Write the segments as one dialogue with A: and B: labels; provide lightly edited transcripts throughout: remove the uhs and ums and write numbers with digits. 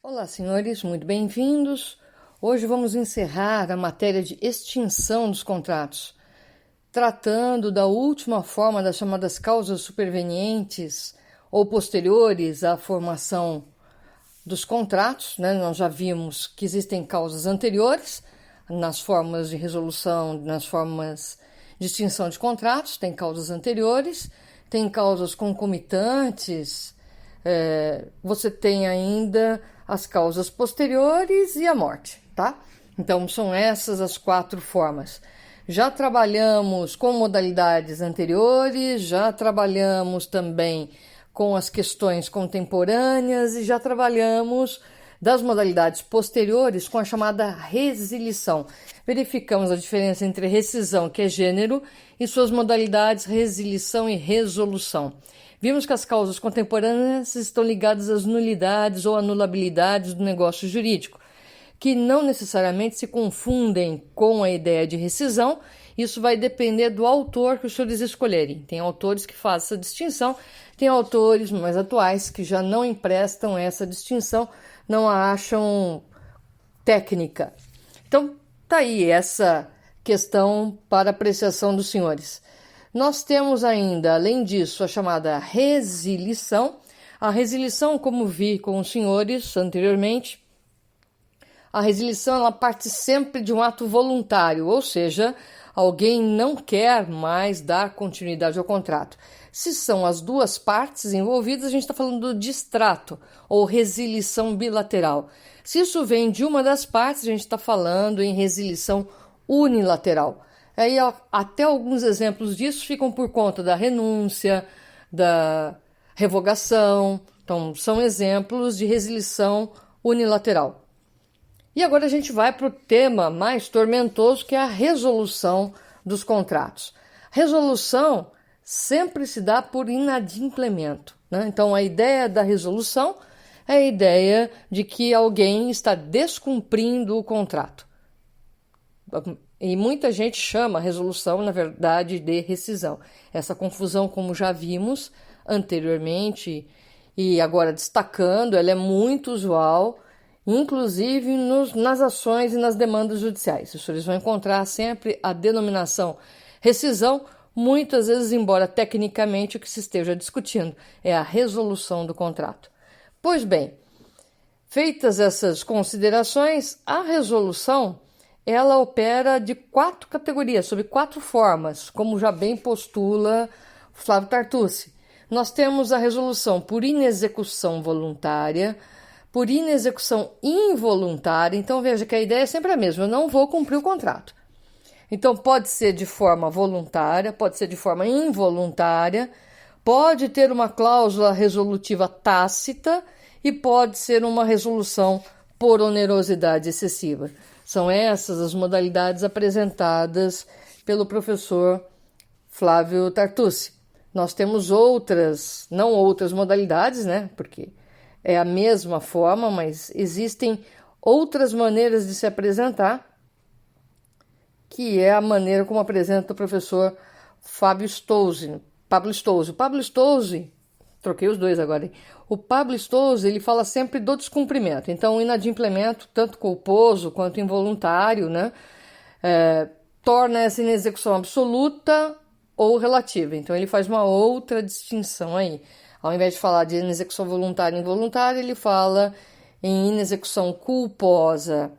A: Olá, senhores, muito bem-vindos. Hoje vamos encerrar a matéria de extinção dos contratos, tratando da última forma das chamadas causas supervenientes ou posteriores à formação dos contratos, né? Nós já vimos que existem causas anteriores nas formas de resolução, nas formas de extinção de contratos, tem causas anteriores, tem causas concomitantes, você tem ainda as causas posteriores e a morte, tá? Então, são essas as 4 formas. Já trabalhamos com modalidades anteriores, já trabalhamos também com as questões contemporâneas e já trabalhamos das modalidades posteriores com a chamada resilição. Verificamos a diferença entre rescisão, que é gênero, e suas modalidades resilição e resolução. Vimos que as causas contemporâneas estão ligadas às nulidades ou anulabilidades do negócio jurídico, que não necessariamente se confundem com a ideia de rescisão. Isso vai depender do autor que os senhores escolherem. Tem autores que fazem essa distinção, tem autores mais atuais que já não emprestam essa distinção, não a acham técnica. Então, tá aí essa questão para apreciação dos senhores. Nós temos ainda, além disso, a chamada resilição. A resilição, como vi com os senhores anteriormente, a resilição ela parte sempre de um ato voluntário, ou seja, alguém não quer mais dar continuidade ao contrato. Se são as duas partes envolvidas, a gente está falando do distrato ou resilição bilateral. Se isso vem de uma das partes, a gente está falando em resilição unilateral. Aí até alguns exemplos disso ficam por conta da renúncia, da revogação. Então, são exemplos de resilição unilateral. E agora a gente vai para o tema mais tormentoso, que é a resolução dos contratos. Resolução sempre se dá por inadimplemento, né? Então, a ideia da resolução é a ideia de que alguém está descumprindo o contrato. E muita gente chama a resolução, na verdade, de rescisão. Essa confusão, como já vimos anteriormente e agora destacando, ela é muito usual, inclusive nas ações e nas demandas judiciais. Os senhores vão encontrar sempre a denominação rescisão, muitas vezes, embora tecnicamente o que se esteja discutindo é a resolução do contrato. Pois bem, feitas essas considerações, a resolução ela opera de 4 categorias, sob 4 formas, como já bem postula Flávio Tartucci. Nós temos a resolução por inexecução voluntária, por inexecução involuntária. Então, veja que a ideia é sempre a mesma, eu não vou cumprir o contrato. Então, pode ser de forma voluntária, pode ser de forma involuntária, pode ter uma cláusula resolutiva tácita e pode ser uma resolução por onerosidade excessiva. São essas as modalidades apresentadas pelo professor Flávio Tartucci. Nós temos outras, não outras modalidades, né? Porque é a mesma forma, mas existem outras maneiras de se apresentar, que é a maneira como apresenta o professor Pablo Stouzy, troquei os dois agora, hein? O Pablo Stouzy, ele fala sempre do descumprimento. Então, o inadimplemento, tanto culposo quanto involuntário, né, torna essa inexecução absoluta ou relativa. Então, ele faz uma outra distinção aí. Ao invés de falar de inexecução voluntária e involuntária, ele fala em inexecução culposa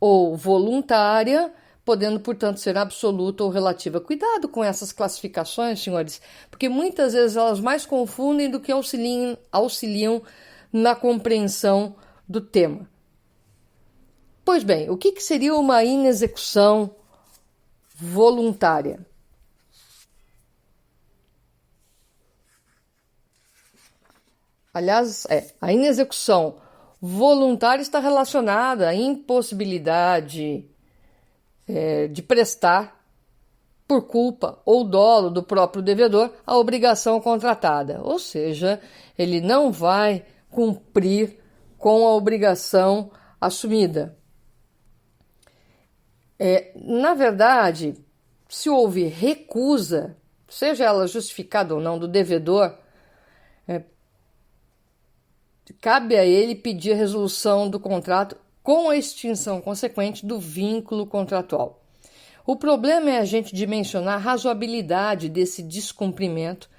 A: ou voluntária, podendo, portanto, ser absoluta ou relativa. Cuidado com essas classificações, senhores, porque muitas vezes elas mais confundem do que auxiliam na compreensão do tema. Pois bem, o que seria uma inexecução voluntária? Aliás, a inexecução voluntária está relacionada à impossibilidade de prestar, por culpa ou dolo do próprio devedor, a obrigação contratada. Ou seja, ele não vai cumprir com a obrigação assumida. Na verdade, se houve recusa, seja ela justificada ou não, do devedor, cabe a ele pedir a resolução do contrato com a extinção consequente do vínculo contratual. O problema é a gente dimensionar a razoabilidade desse descumprimento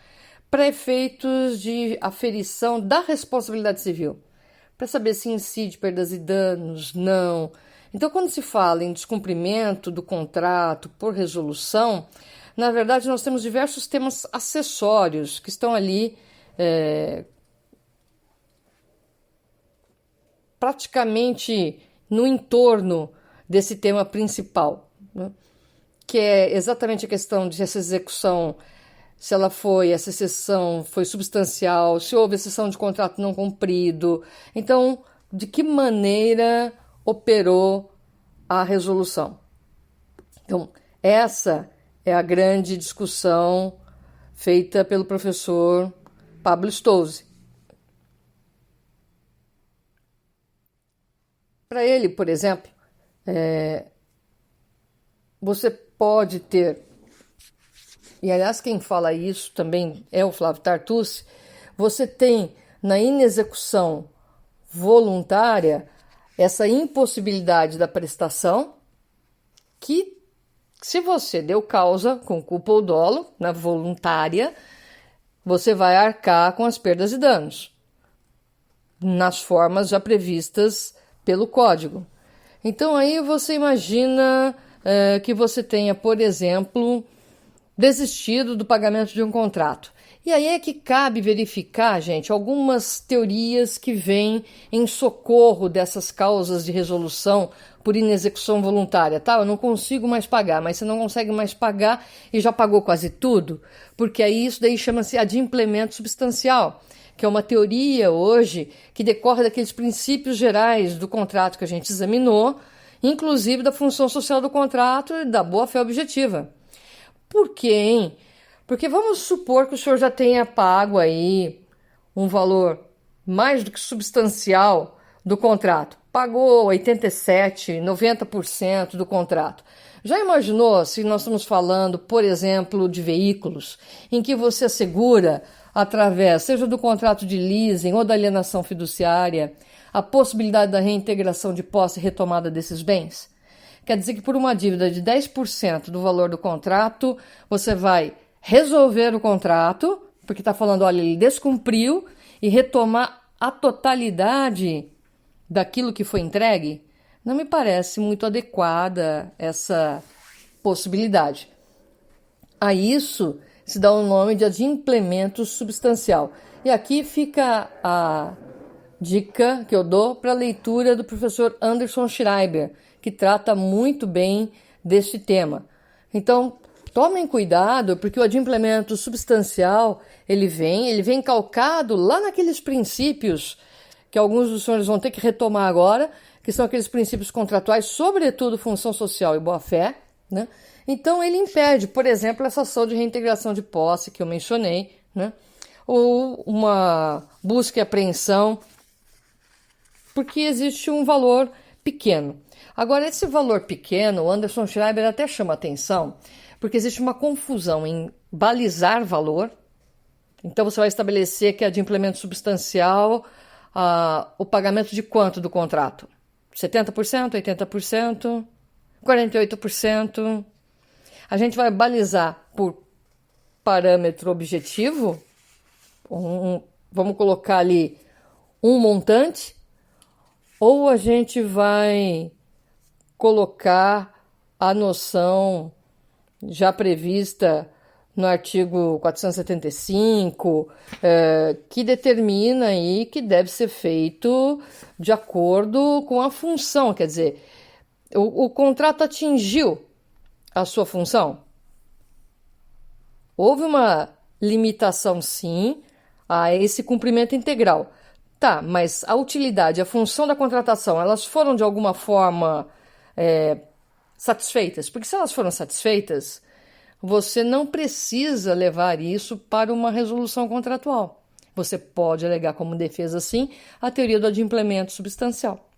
A: para efeitos de aferição da responsabilidade civil, para saber se incide perdas e danos, não. Então, quando se fala em descumprimento do contrato por resolução, na verdade nós temos diversos temas acessórios que estão ali praticamente no entorno desse tema principal, né? Que é exatamente a questão de essa execução, se essa exceção foi substancial, se houve exceção de contrato não cumprido. Então, de que maneira operou a resolução? Então, essa é a grande discussão feita pelo professor Pablo Stolze. Para ele, por exemplo, você pode ter, e aliás quem fala isso também é o Flávio Tartucci, você tem na inexecução voluntária essa impossibilidade da prestação que, se você deu causa com culpa ou dolo, na voluntária, você vai arcar com as perdas e danos, nas formas já previstas pelo Código. Então aí você imagina que você tenha, por exemplo, desistido do pagamento de um contrato. E aí é que cabe verificar, gente, algumas teorias que vêm em socorro dessas causas de resolução por inexecução voluntária. Tá? Eu não consigo mais pagar, mas você não consegue mais pagar e já pagou quase tudo, porque aí isso daí chama-se adimplemento substancial, que é uma teoria hoje que decorre daqueles princípios gerais do contrato que a gente examinou, inclusive da função social do contrato e da boa-fé objetiva. Por quê, hein? Porque vamos supor que o senhor já tenha pago aí um valor mais do que substancial do contrato. Pagou 87%, 90% do contrato. Já imaginou se nós estamos falando, por exemplo, de veículos, em que você assegura, através, seja do contrato de leasing ou da alienação fiduciária, a possibilidade da reintegração de posse e retomada desses bens? Quer dizer que por uma dívida de 10% do valor do contrato, você vai resolver o contrato, porque está falando, olha, ele descumpriu, e retomar a totalidade daquilo que foi entregue? Não me parece muito adequada essa possibilidade. A isso se dá o nome de adimplemento substancial. E aqui fica a dica que eu dou para a leitura do professor Anderson Schreiber, que trata muito bem deste tema. Então, tomem cuidado, porque o adimplemento substancial, ele vem calcado lá naqueles princípios que alguns dos senhores vão ter que retomar agora, que são aqueles princípios contratuais, sobretudo função social e boa-fé, né? Então, ele impede, por exemplo, essa ação de reintegração de posse que eu mencionei, né? Ou uma busca e apreensão, porque existe um valor pequeno. Agora, esse valor pequeno, o Anderson Schreiber até chama atenção, porque existe uma confusão em balizar valor. Então, você vai estabelecer que é de implemento substancial o pagamento de quanto do contrato? 70%, 80%, 48%. A gente vai balizar por parâmetro objetivo, vamos colocar ali um montante, ou a gente vai colocar a noção já prevista no artigo 475, que determina aí que deve ser feito de acordo com a função, quer dizer, o contrato atingiu a sua função? Houve uma limitação, sim, a esse cumprimento integral. Tá, mas a utilidade, a função da contratação, elas foram de alguma forma satisfeitas? Porque se elas foram satisfeitas, você não precisa levar isso para uma resolução contratual. Você pode alegar como defesa, sim, a teoria do adimplemento substancial.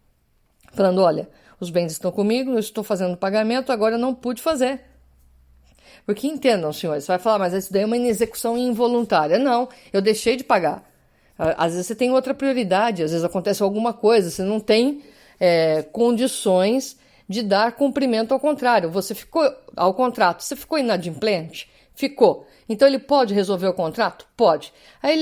A: Falando, olha, os bens estão comigo, eu estou fazendo o pagamento, agora eu não pude fazer. Porque entendam, senhores, você vai falar, mas isso daí é uma inexecução involuntária. Não, eu deixei de pagar. Às vezes você tem outra prioridade, às vezes acontece alguma coisa, você não tem condições de dar cumprimento ao contrário. Você ficou ao contrato, você ficou inadimplente? Ficou. Então ele pode resolver o contrato? Pode. Aí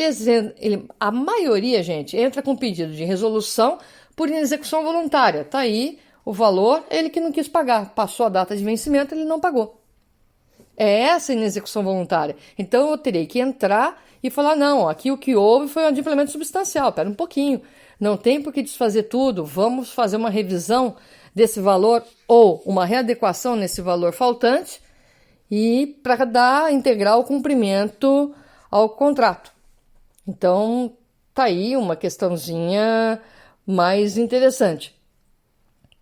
A: a maioria, gente, entra com pedido de resolução por inexecução voluntária. Tá aí o valor, ele que não quis pagar. Passou a data de vencimento, ele não pagou. É essa inexecução voluntária. Então eu terei que entrar e falar, não, aqui o que houve foi um adimplemento substancial. Espera um pouquinho. Não tem por que desfazer tudo. Vamos fazer uma revisão desse valor ou uma readequação nesse valor faltante e para dar integral cumprimento ao contrato. Então, tá aí uma questãozinha mais interessante,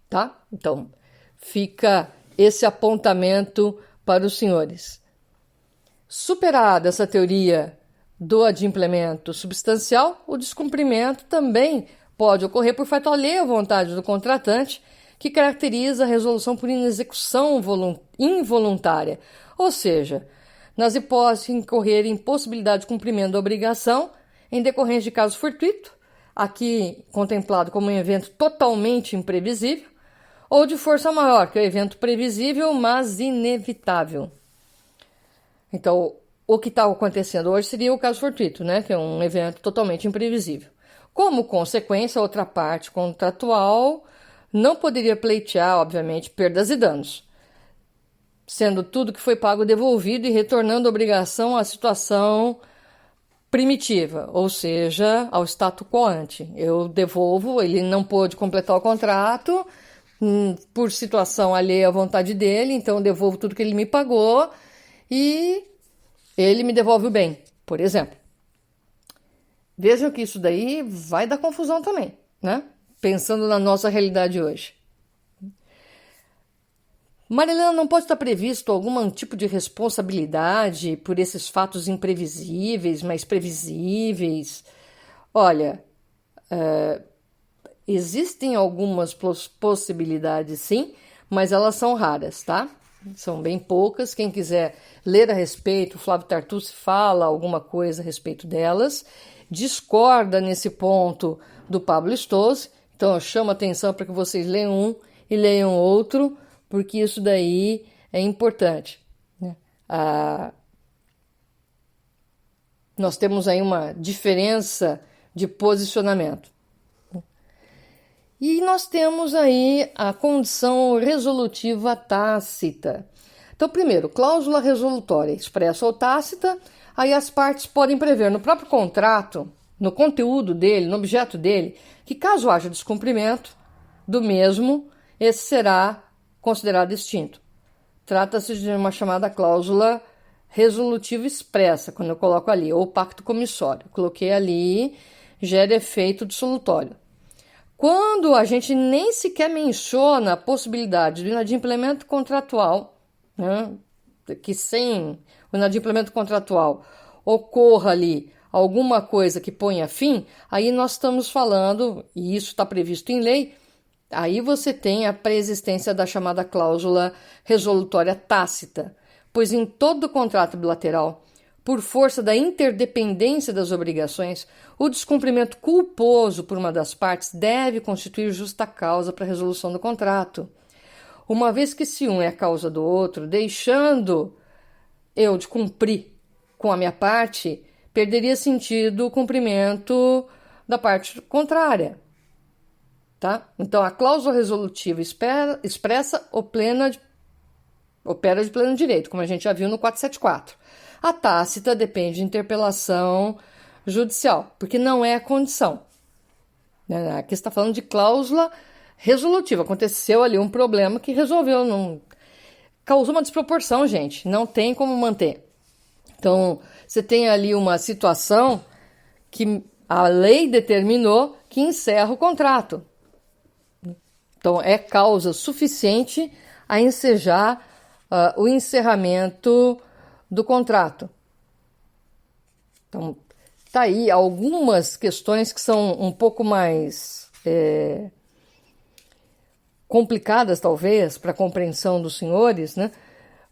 A: tá? Então, fica esse apontamento para os senhores. Superada essa teoria do adimplemento substancial, o descumprimento também pode ocorrer por fato alheio à vontade do contratante, que caracteriza a resolução por inexecução involuntária, ou seja, nas hipóteses de incorrer em impossibilidade de cumprimento da obrigação em decorrência de caso fortuito, aqui contemplado como um evento totalmente imprevisível, ou de força maior, que é o evento previsível, mas inevitável. Então, o que está acontecendo hoje seria o caso fortuito, né, que é um evento totalmente imprevisível. Como consequência, a outra parte contratual não poderia pleitear, obviamente, perdas e danos, sendo tudo que foi pago devolvido e retornando a obrigação à situação primitiva, ou seja, ao status quo ante. Eu devolvo, ele não pôde completar o contrato por situação alheia à vontade dele, então eu devolvo tudo que ele me pagou e ele me devolve o bem, por exemplo. Vejam que isso daí vai dar confusão também, né? Pensando na nossa realidade hoje. Marilena, não pode estar previsto algum tipo de responsabilidade por esses fatos imprevisíveis, mas previsíveis? Olha, existem algumas possibilidades sim, mas elas são raras, tá? São bem poucas. Quem quiser ler a respeito, o Flávio Tartucci fala alguma coisa a respeito delas. Discorda nesse ponto do Pablo Stossi. Então eu chamo a atenção para que vocês leiam um e leiam outro, porque isso daí é importante, né? Nós temos aí uma diferença de posicionamento. E nós temos aí a condição resolutiva tácita. Então, primeiro, cláusula resolutória expressa ou tácita, aí as partes podem prever no próprio contrato, no conteúdo dele, no objeto dele, que caso haja descumprimento do mesmo, esse será considerado extinto. Trata-se de uma chamada cláusula resolutiva expressa, quando eu coloco ali, ou pacto comissório. Eu coloquei ali, gera efeito dissolutório. Quando a gente nem sequer menciona a possibilidade do inadimplemento contratual, né, que sem o inadimplemento contratual ocorra ali alguma coisa que ponha fim, aí nós estamos falando, e isso está previsto em lei, aí você tem a preexistência da chamada cláusula resolutória tácita, pois em todo contrato bilateral, por força da interdependência das obrigações, o descumprimento culposo por uma das partes deve constituir justa causa para a resolução do contrato. Uma vez que se um é a causa do outro, deixando eu de cumprir com a minha parte, perderia sentido o cumprimento da parte contrária. Tá? Então, a cláusula resolutiva expressa opera de pleno direito, como a gente já viu no 474. A tácita depende de interpelação judicial, porque não é a condição. Aqui está falando de cláusula resolutiva. Aconteceu ali um problema que resolveu, não causou uma desproporção, gente. Não tem como manter. Então, você tem ali uma situação que a lei determinou que encerra o contrato. Então, é causa suficiente a ensejar o encerramento do contrato. Então, tá aí algumas questões que são um pouco mais complicadas, talvez, para a compreensão dos senhores, né?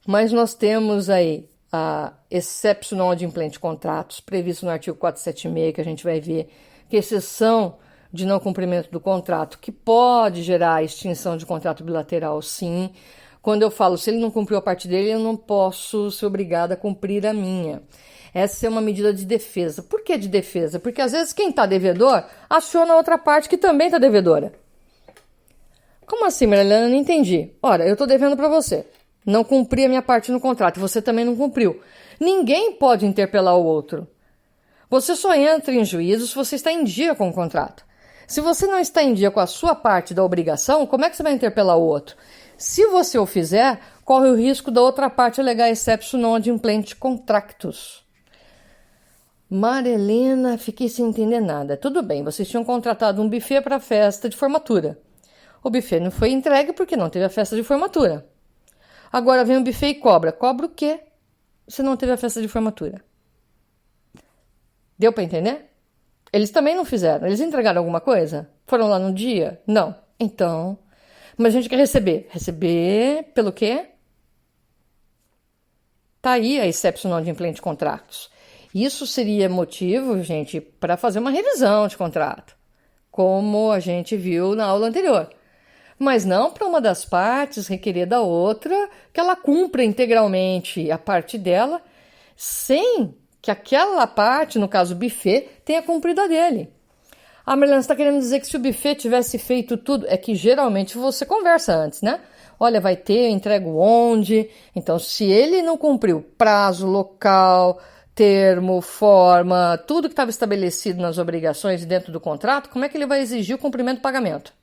A: Mas nós temos aí a excepcional adimplente contratos, previsto no artigo 476, que a gente vai ver que exceção de não cumprimento do contrato, que pode gerar extinção de contrato bilateral, sim. Quando eu falo, se ele não cumpriu a parte dele, eu não posso ser obrigada a cumprir a minha. Essa é uma medida de defesa. Por que de defesa? Porque às vezes quem está devedor aciona a outra parte que também está devedora. Como assim, Marilena? Não entendi. Ora, eu estou devendo para você. Não cumpri a minha parte no contrato, você também não cumpriu. Ninguém pode interpelar o outro. Você só entra em juízo se você está em dia com o contrato. Se você não está em dia com a sua parte da obrigação, como é que você vai interpelar o outro? Se você o fizer, corre o risco da outra parte alegar exception non adimplente contractus. Marilena, fiquei sem entender nada. Tudo bem, vocês tinham contratado um buffet para a festa de formatura. O buffet não foi entregue porque não teve a festa de formatura. Agora vem o buffet e cobra. Cobra o quê? Se não teve a festa de formatura. Deu para entender? Eles também não fizeram. Eles entregaram alguma coisa? Foram lá no dia? Não. Então, mas a gente quer receber. Receber pelo quê? Tá aí a excepcional de implante contratos. Isso seria motivo, gente, para fazer uma revisão de contrato, como a gente viu na aula anterior. Mas não para uma das partes requerer da outra que ela cumpra integralmente a parte dela, sem que aquela parte, no caso o buffet, tenha cumprido a dele. Ah, Marilena, você está querendo dizer que se o buffet tivesse feito tudo, é que geralmente você conversa antes, né? Olha, vai ter, eu entrego onde? Então, se ele não cumpriu prazo, local, termo, forma, tudo que estava estabelecido nas obrigações dentro do contrato, como é que ele vai exigir o cumprimento do pagamento?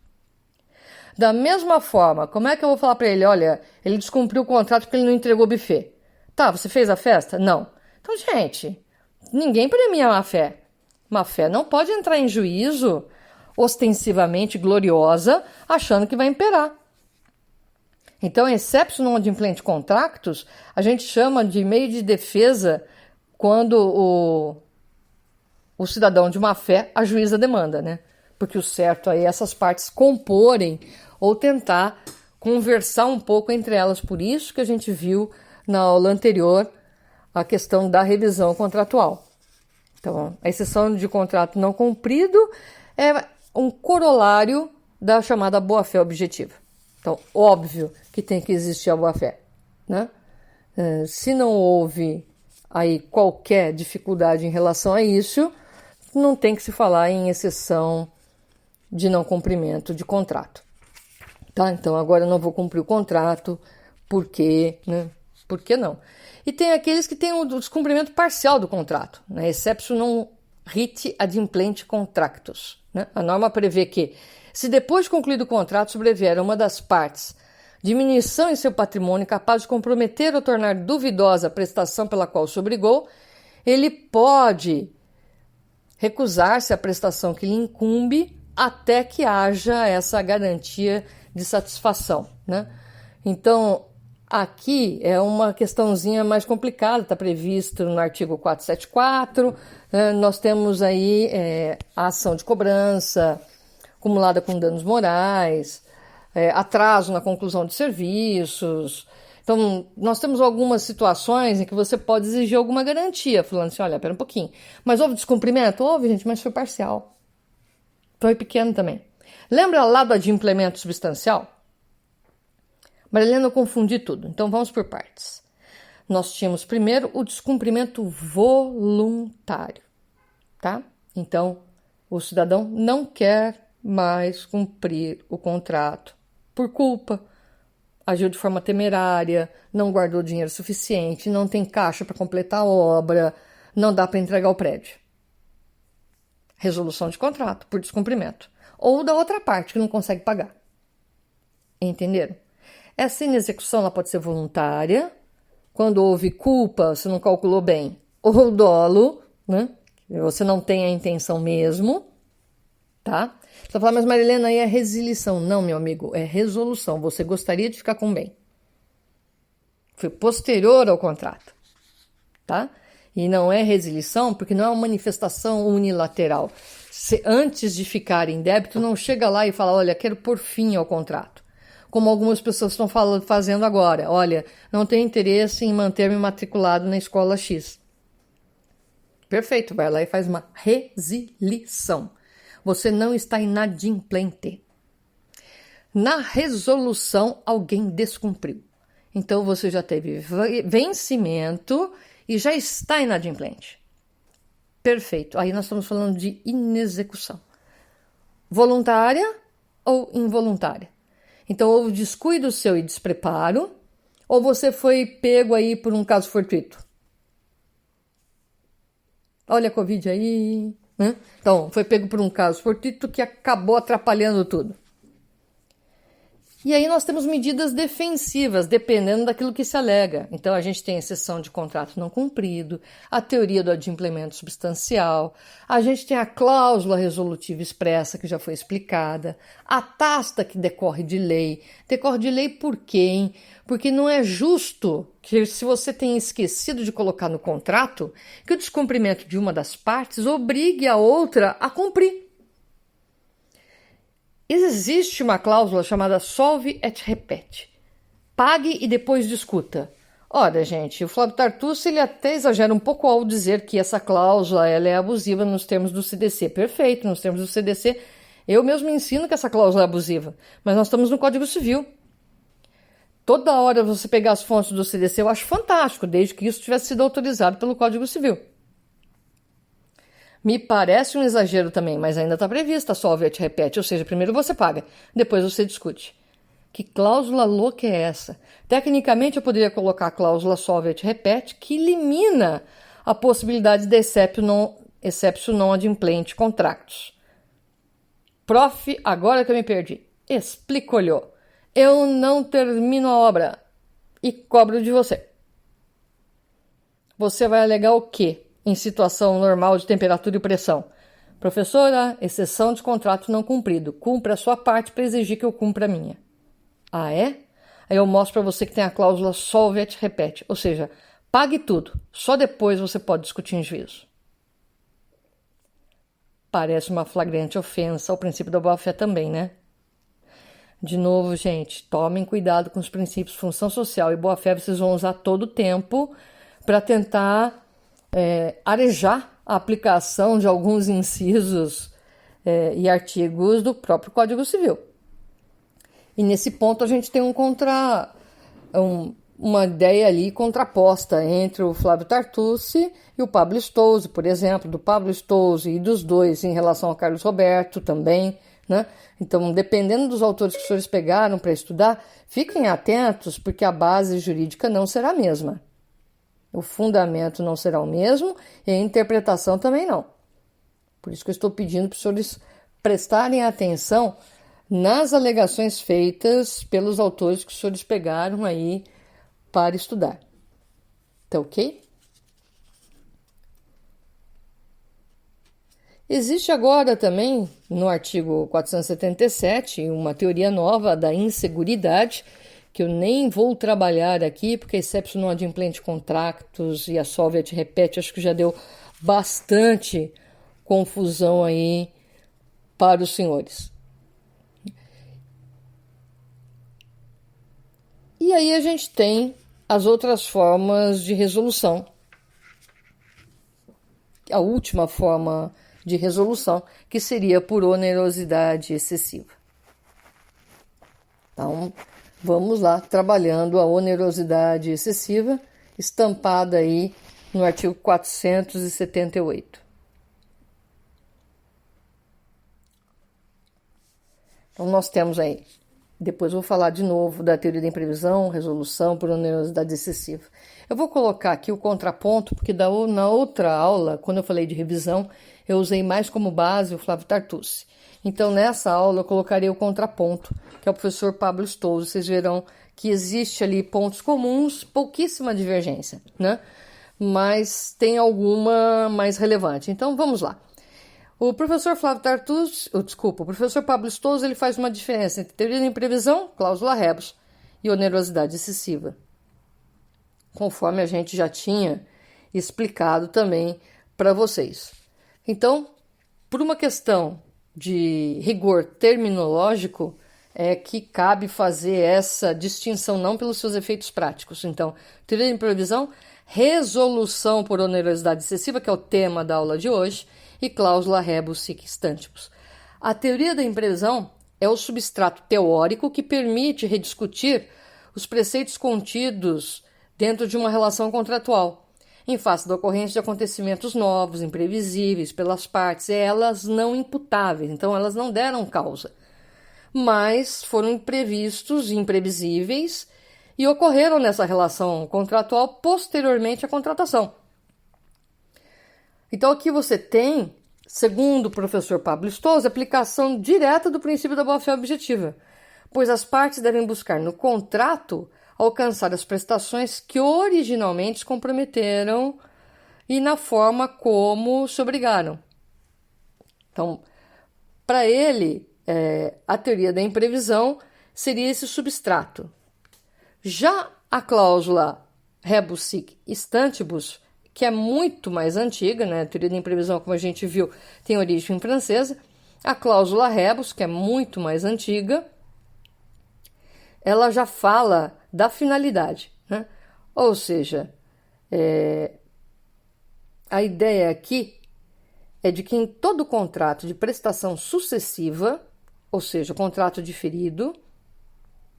A: Da mesma forma, como é que eu vou falar para ele, olha, ele descumpriu o contrato porque ele não entregou o buffet? Tá, você fez a festa? Não. Então, gente, ninguém premia a má-fé. Má-fé não pode entrar em juízo ostensivamente gloriosa achando que vai imperar. Então, exception non adimplente contractus, a gente chama de meio de defesa quando o cidadão de má-fé ajuiza a demanda, né? Porque o certo aí é essas partes comporem ou tentar conversar um pouco entre elas. Por isso que a gente viu na aula anterior a questão da revisão contratual. Então, a exceção de contrato não cumprido é um corolário da chamada boa-fé objetiva. Então, óbvio que tem que existir a boa-fé, né? Se não houve aí qualquer dificuldade em relação a isso, não tem que se falar em exceção de não cumprimento de contrato. Tá? Então, agora eu não vou cumprir o contrato, por quê? Né? Por que não? E tem aqueles que têm o descumprimento parcial do contrato, né? Exception non rit adimplente contractus. Né? A norma prevê que, se depois de concluído o contrato sobrevier a uma das partes diminuição em seu patrimônio capaz de comprometer ou tornar duvidosa a prestação pela qual se obrigou, ele pode recusar-se à prestação que lhe incumbe até que haja essa garantia de satisfação, né? Então, aqui é uma questãozinha mais complicada, está previsto no artigo 474, nós temos aí a ação de cobrança acumulada com danos morais, atraso na conclusão de serviços. Então, nós temos algumas situações em que você pode exigir alguma garantia, falando assim, olha, pera um pouquinho, mas houve descumprimento? Houve, gente, mas foi parcial. Foi pequeno também. Lembra lá do adimplemento substancial? Marilena, eu confundi tudo. Então, vamos por partes. Nós tínhamos primeiro o descumprimento voluntário, tá? Então, o cidadão não quer mais cumprir o contrato por culpa, agiu de forma temerária, não guardou dinheiro suficiente, não tem caixa para completar a obra, não dá para entregar o prédio. Resolução de contrato por descumprimento. Ou da outra parte que não consegue pagar. Entenderam? Essa inexecução ela pode ser voluntária, quando houve culpa, você não calculou bem, ou dolo, né? Você não tem a intenção mesmo, tá? Você vai falar, mas Marilena, aí é resilição. Não, meu amigo, é resolução. Você gostaria de ficar com bem. Foi posterior ao contrato, tá? E não é resilição, porque não é uma manifestação unilateral. Se antes de ficar em débito, não chega lá e fala, olha, quero pôr fim ao contrato. como algumas pessoas estão fazendo agora. Olha, não tenho interesse em manter-me matriculado na escola X. Perfeito, vai lá e faz uma resilição. Você não está inadimplente. Na resolução, alguém descumpriu. Então, você já teve vencimento e já está inadimplente. Perfeito. Aí nós estamos falando de inexecução. Voluntária ou involuntária? Então, houve descuido seu e despreparo, ou você foi pego aí por um caso fortuito? Olha a Covid aí, né? Então, foi pego por um caso fortuito que acabou atrapalhando tudo. E aí nós temos medidas defensivas, dependendo daquilo que se alega. Então, a gente tem a exceção de contrato não cumprido, a teoria do adimplemento substancial, a gente tem a cláusula resolutiva expressa, que já foi explicada, a tasta que decorre de lei. Decorre de lei por quê, hein? Porque não é justo que, se você tem esquecido de colocar no contrato, que o descumprimento de uma das partes obrigue a outra a cumprir. Existe uma cláusula chamada solve et repete. Pague e depois discuta. Olha, gente, o Flávio Tartucci ele até exagera um pouco ao dizer que essa cláusula ela é abusiva nos termos do CDC. Perfeito, nos termos do CDC. Eu mesmo ensino que essa cláusula é abusiva, mas nós estamos no Código Civil. Toda hora você pegar as fontes do CDC eu acho fantástico, desde que isso tivesse sido autorizado pelo Código Civil. Me parece um exagero também, mas ainda está prevista a solve et repete, ou seja, primeiro você paga, depois você discute. Que cláusula louca é essa? Tecnicamente eu poderia colocar a cláusula solve et repete, que elimina a possibilidade de exception non adimplente contractus. Prof, agora que eu me perdi. Explico-lhe. Eu não termino a obra e cobro de você. Você vai alegar o quê? Em situação normal de temperatura e pressão. Professora, exceção de contrato não cumprido. Cumpra a sua parte para exigir que eu cumpra a minha. Ah, é? Aí eu mostro para você que tem a cláusula solve et repete. Ou seja, pague tudo. Só depois você pode discutir em juízo. Parece uma flagrante ofensa ao princípio da boa-fé também, né? De novo, gente, tomem cuidado com os princípios função social e boa-fé. Vocês vão usar todo o tempo para tentar arejar a aplicação de alguns incisos e artigos do próprio Código Civil. E nesse ponto a gente tem uma ideia ali contraposta entre o Flávio Tartucci e o Pablo Stouzy, por exemplo, do Pablo Stouzy e dos dois em relação ao Carlos Roberto também, né? Então, dependendo dos autores que os senhores pegaram para estudar, fiquem atentos, porque a base jurídica não será a mesma. O fundamento não será o mesmo e a interpretação também não. Por isso que eu estou pedindo para os senhores prestarem atenção nas alegações feitas pelos autores que os senhores pegaram aí para estudar. Tá ok? Existe agora também, no artigo 477, uma teoria nova da inseguridade, que eu nem vou trabalhar aqui, porque a exception non adimplente contractus e a solve et repete, acho que já deu bastante confusão aí para os senhores. E aí a gente tem as outras formas de resolução. A última forma de resolução, que seria por onerosidade excessiva. Então, vamos lá, trabalhando a onerosidade excessiva, estampada aí no artigo 478. Então, nós temos aí, depois vou falar de novo da teoria da imprevisão, resolução por onerosidade excessiva. Eu vou colocar aqui o contraponto, porque na outra aula, quando eu falei de revisão, eu usei mais como base o Flávio Tartucci. Então, nessa aula, eu colocarei o contraponto, que é o professor Pablo Stouzy. Vocês verão que existe ali pontos comuns, pouquíssima divergência, né? Mas tem alguma mais relevante. Então, vamos lá. O professor Flávio Tartucci, o professor Pablo Stouzy, ele faz uma diferença entre teoria da imprevisão, cláusula rebus, e onerosidade excessiva, conforme a gente já tinha explicado também para vocês. Então, por uma questão de rigor terminológico, é que cabe fazer essa distinção, não pelos seus efeitos práticos. Então, teoria da imprevisão, resolução por onerosidade excessiva, que é o tema da aula de hoje, e cláusula rebus sic stantibus. A teoria da imprevisão é o substrato teórico que permite rediscutir os preceitos contidos dentro de uma relação contratual, em face da ocorrência de acontecimentos novos, imprevisíveis pelas partes, e elas não imputáveis, então elas não deram causa, mas foram imprevistos e imprevisíveis e ocorreram nessa relação contratual posteriormente à contratação. Então aqui você tem, segundo o professor Pablo Stolz, aplicação direta do princípio da boa-fé objetiva, pois as partes devem buscar no contrato alcançar as prestações que originalmente se comprometeram e na forma como se obrigaram. Então, para ele, a teoria da imprevisão seria esse substrato. Já a cláusula rebus sic stantibus, que é muito mais antiga, né? A teoria da imprevisão, como a gente viu, tem origem francesa. A cláusula rebus, que é muito mais antiga, ela já fala da finalidade, né? Ou seja, a ideia aqui é de que em todo contrato de prestação sucessiva, ou seja, contrato diferido,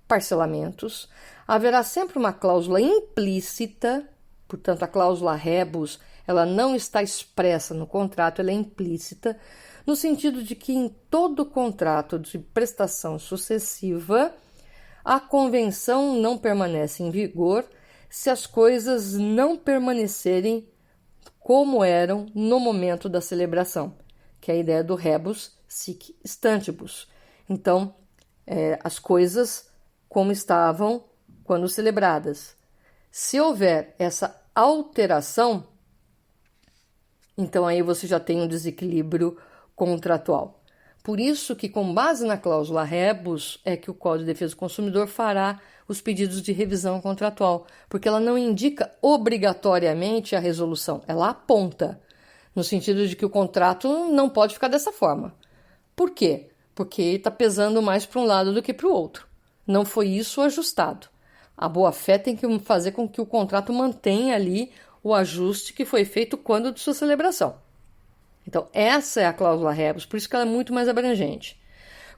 A: parcelamentos, haverá sempre uma cláusula implícita, portanto, a cláusula rebus, ela não está expressa no contrato, ela é implícita, no sentido de que em todo contrato de prestação sucessiva, a convenção não permanece em vigor se as coisas não permanecerem como eram no momento da celebração, que é a ideia do rebus sic stantibus. Então, as coisas como estavam quando celebradas. Se houver essa alteração, então aí você já tem um desequilíbrio contratual. Por isso que, com base na cláusula rebus, é que o Código de Defesa do Consumidor fará os pedidos de revisão contratual, porque ela não indica obrigatoriamente a resolução, ela aponta, no sentido de que o contrato não pode ficar dessa forma. Por quê? Porque está pesando mais para um lado do que para o outro. Não foi isso ajustado. A boa-fé tem que fazer com que o contrato mantenha ali o ajuste que foi feito quando de sua celebração. Então, essa é a cláusula rebus, por isso que ela é muito mais abrangente.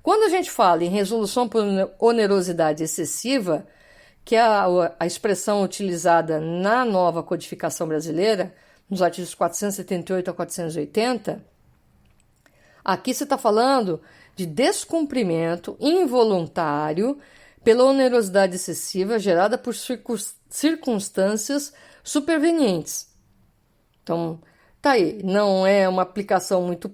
A: Quando a gente fala em resolução por onerosidade excessiva, que é a expressão utilizada na nova codificação brasileira, nos artigos 478 a 480, aqui se está falando de descumprimento involuntário pela onerosidade excessiva gerada por circunstâncias supervenientes. Então, tá aí, não é uma aplicação muito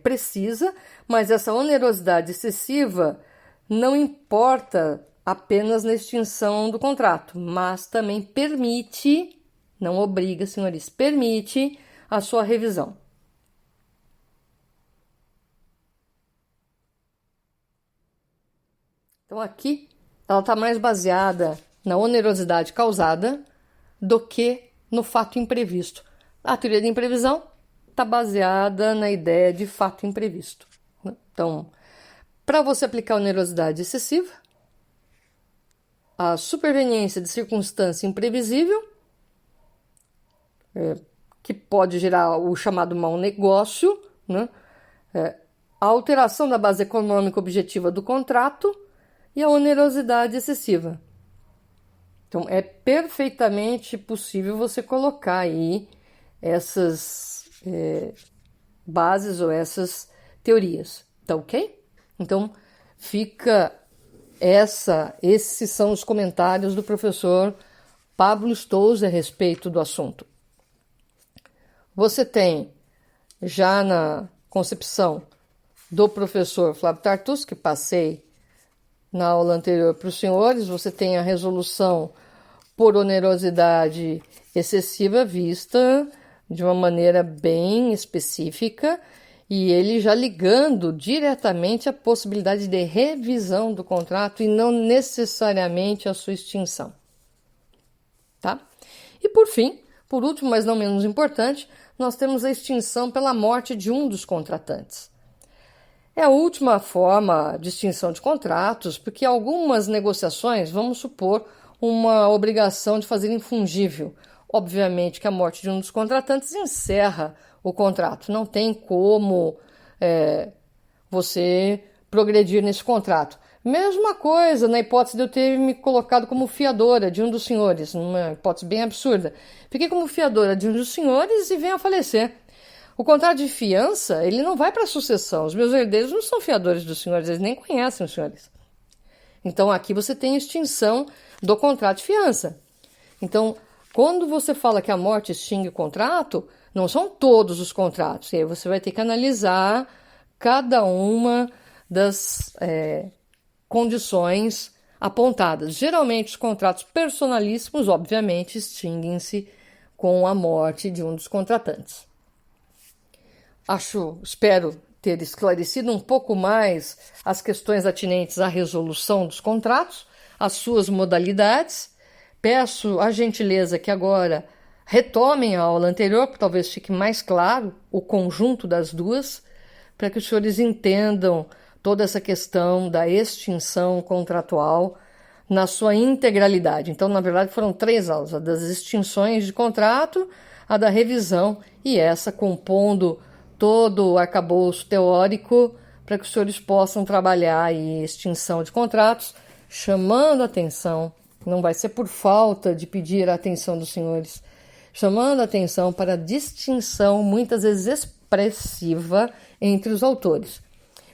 A: precisa, mas essa onerosidade excessiva não importa apenas na extinção do contrato, mas também permite, não obriga, senhores, permite a sua revisão. Então aqui ela está mais baseada na onerosidade causada do que no fato imprevisto. A teoria da imprevisão está baseada na ideia de fato imprevisto. Então, para você aplicar a onerosidade excessiva, a superveniência de circunstância imprevisível, que pode gerar o chamado mau negócio, né? A alteração da base econômica objetiva do contrato e a onerosidade excessiva. Então, é perfeitamente possível você colocar aí essas bases ou essas teorias, tá ok? Então, fica esses são os comentários do professor Pablo Stolz a respeito do assunto. Você tem, já na concepção do professor Flávio Tartus, que passei na aula anterior para os senhores, você tem a resolução por onerosidade excessiva vista de uma maneira bem específica e ele já ligando diretamente a possibilidade de revisão do contrato e não necessariamente a sua extinção. Tá? E por fim, por último, mas não menos importante, nós temos a extinção pela morte de um dos contratantes. É a última forma de extinção de contratos, porque algumas negociações, vamos supor, uma obrigação de fazer infungível. Obviamente que a morte de um dos contratantes encerra o contrato. Não tem como você progredir nesse contrato. Mesma coisa na hipótese de eu ter me colocado como fiadora de um dos senhores, uma hipótese bem absurda. Fiquei como fiadora de um dos senhores e venho a falecer. O contrato de fiança, ele não vai para a sucessão. Os meus herdeiros não são fiadores dos senhores, eles nem conhecem os senhores. Então, aqui você tem extinção do contrato de fiança. Então, quando você fala que a morte extingue o contrato, não são todos os contratos. E aí você vai ter que analisar cada uma das condições apontadas. Geralmente, os contratos personalíssimos, obviamente, extinguem-se com a morte de um dos contratantes. Espero ter esclarecido um pouco mais as questões atinentes à resolução dos contratos, as suas modalidades. Peço a gentileza que agora retomem a aula anterior, para talvez fique mais claro o conjunto das duas, para que os senhores entendam toda essa questão da extinção contratual na sua integralidade. Então, na verdade, foram 3 aulas: a das extinções de contrato, a da revisão e essa compondo todo o arcabouço teórico para que os senhores possam trabalhar em extinção de contratos, chamando a atenção, não vai ser por falta de pedir a atenção dos senhores, chamando a atenção para a distinção, muitas vezes expressiva, entre os autores.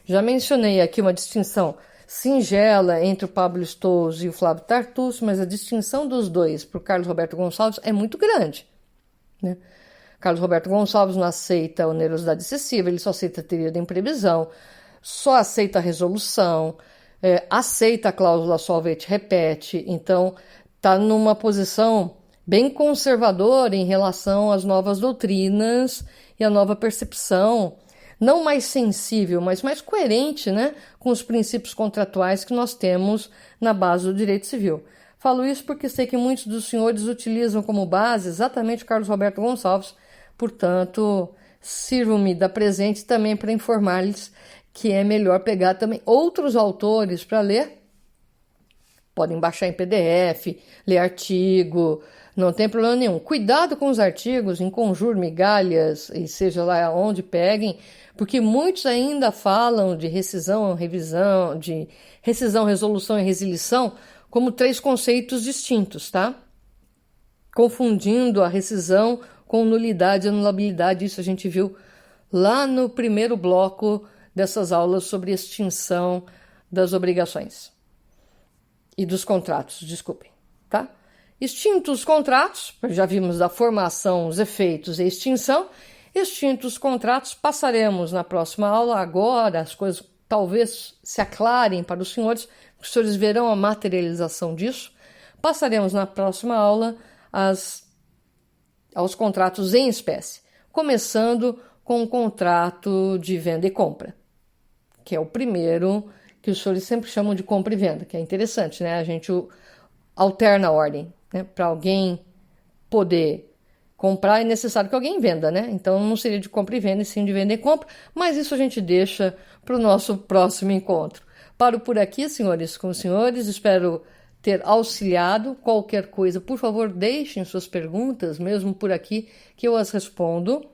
A: Já mencionei aqui uma distinção singela entre o Pablo Stolz e o Flávio Tartucci, mas a distinção dos dois para o Carlos Roberto Gonçalves é muito grande, né? Carlos Roberto Gonçalves não aceita onerosidade excessiva, ele só aceita teoria da imprevisão, só aceita a resolução, aceita a cláusula solvente repete, então está numa posição bem conservadora em relação às novas doutrinas e à nova percepção, não mais sensível, mas mais coerente, né, com os princípios contratuais que nós temos na base do direito civil. Falo isso porque sei que muitos dos senhores utilizam como base exatamente o Carlos Roberto Gonçalves. Portanto, sirvo-me da presente também para informar-lhes que é melhor pegar também outros autores para ler. Podem baixar em PDF, ler artigo, não tem problema nenhum. Cuidado com os artigos em Conjur, Migalhas, e seja lá onde peguem, porque muitos ainda falam de rescisão, revisão, de rescisão, resolução e resilição como 3 conceitos distintos, tá? Confundindo a rescisão com nulidade e anulabilidade. Isso a gente viu lá no primeiro bloco dessas aulas sobre extinção das obrigações e dos contratos, desculpem, tá? Extintos os contratos, já vimos da formação, os efeitos e extinção. Extintos os contratos, passaremos na próxima aula. Agora as coisas talvez se aclarem para os senhores verão a materialização disso. Passaremos na próxima aula aos contratos em espécie, começando com o contrato de venda e compra, que é o primeiro que os senhores sempre chamam de compra e venda, que é interessante, né? A gente alterna a ordem, né? Para alguém poder comprar é necessário que alguém venda, né? Então não seria de compra e venda, e sim de venda e compra, mas isso a gente deixa para o nosso próximo encontro. Paro por aqui, senhores com os senhores, espero ter auxiliado. Qualquer coisa, por favor, deixem suas perguntas, mesmo por aqui, que eu as respondo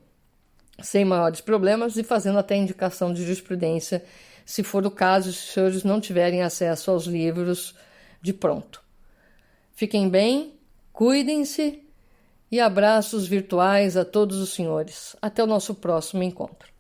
A: sem maiores problemas e fazendo até indicação de jurisprudência, se for o caso, se os senhores não tiverem acesso aos livros de pronto. Fiquem bem, cuidem-se e abraços virtuais a todos os senhores. Até o nosso próximo encontro.